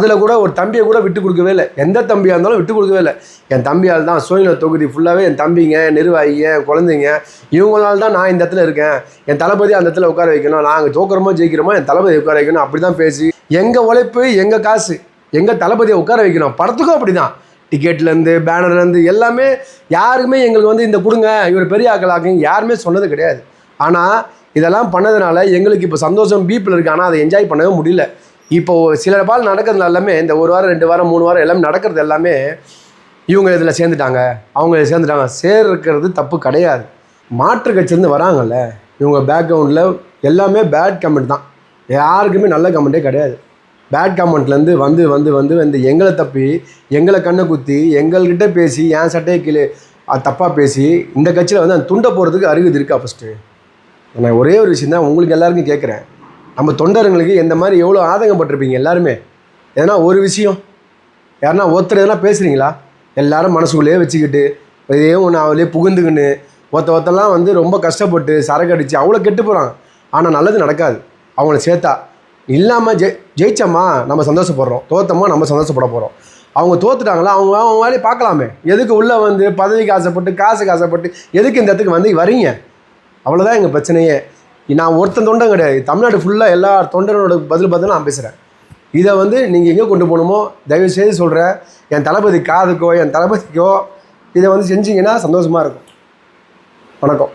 அதில் கூட ஒரு தம்பியை கூட விட்டு கொடுக்கவே இல்லை. எந்த தம்பியாக இருந்தாலும் விட்டு கொடுக்கவே இல்லை. என் தம்பியால் தான் சோழின தொகுதி ஃபுல்லாகவே என் தம்பிங்க, நிர்வாகிங்க, குழந்தைங்க, இவங்களால தான் நான் இந்த இடத்துல இருக்கேன். என் தளபதி அந்த இடத்துல உட்கார வைக்கணும், நாங்கள் தோக்குறோமோ ஜெயிக்கிறோமோ என் தளபதி உட்கார வைக்கணும், அப்படி தான் பேசி எங்கள் உழைப்பு, எங்கள் காசு, எங்கள் தளபதியை உட்கார வைக்கணும். படத்துக்கும் அப்படி தான், டிக்கெட்லேருந்து பேனர்லேருந்து எல்லாமே யாருக்குமே எங்களுக்கு வந்து இந்த கொடுங்க, இவர் பெரிய ஆக்கலாக்குங்க யாருமே சொன்னது கிடையாது. ஆனால் இதெல்லாம் பண்ணதுனால எங்களுக்கு இப்போ சந்தோஷம் பீப்பிள் இருக்குது. ஆனால் அதை என்ஜாய் பண்ணவே முடியல. இப்போது சில பால் நடக்கிறது எல்லாமே இந்த 1 வாரம் 2 வாரம் 3 வாரம் எல்லாமே நடக்கிறது எல்லாமே இவங்க இதில் சேர்ந்துட்டாங்க, அவங்க சேர்ந்துட்டாங்க. சேர்க்கிறது தப்பு கிடையாது. மாற்று கட்சியிலேருந்து வராங்கல்ல, இவங்க பேக்ரவுண்டில் எல்லாமே பேட் கமெண்ட் தான். யாருக்குமே நல்ல கமெண்ட்டே கிடையாது. பேட் கமெண்ட்லேருந்து வந்து வந்து வந்து வந்து எங்களை தப்பி, எங்களை கண்ணை குத்தி, எங்கள்கிட்ட பேசி, என் சட்டையை கீழே தப்பாக பேசி இந்த கட்சியில் வந்து அந்த துண்டை போகிறதுக்கு அருகது இருக்கா? ஃபஸ்ட்டு நான் ஒரே ஒரு விஷயம் தான் உங்களுக்கு எல்லாருக்கும் கேட்குறேன். நம்ம தொண்டருங்களுக்கு இந்த மாதிரி எவ்வளோ ஆதங்கப்பட்டிருப்பீங்க எல்லாருமே. எதனா ஒரு விஷயம் யாருன்னா ஒருத்தர் எதனா பேசுகிறீங்களா? எல்லோரும் மனசுக்குள்ளேயே வச்சுக்கிட்டு இதே ஒன்று அவளே புகுந்துக்கின்னு ஒருத்தெல்லாம் வந்து ரொம்ப கஷ்டப்பட்டு சரக்கு அடித்து அவ்வளோ கெட்டு போகிறாங்க. ஆனால் நல்லது நடக்காது. அவங்கள சேர்த்தா இல்லாமல் ஜெயிச்சோமா நம்ம சந்தோஷப்படுறோம், தோற்றமா நம்ம சந்தோஷப்பட போகிறோம். அவங்க தோற்றுட்டாங்களா அவங்க வேலையை பார்க்கலாமே. எதுக்கு உள்ளே வந்து பதவிக்கு ஆசைப்பட்டு காசுக்கு ஆசைப்பட்டு எதுக்கு இந்த இடத்துக்கு வந்து வரீங்க? அவ்வளோதான் எங்கள் பிரச்சனையே. நான் ஒருத்தன் தொண்டன் கிடையாது, தமிழ்நாடு ஃபுல்லாக எல்லா தொண்டனோட பதில் பார்த்து நான் பேசுகிறேன். இதை வந்து நீங்கள் எங்கே கொண்டு போகணுமோ தயவுசெய்து சொல்கிறேன், என் தளபதி காதுக்கோ என் தளபதிக்கோ இதை வந்து செஞ்சிங்கன்னா சந்தோஷமாக இருக்கும். வணக்கம்.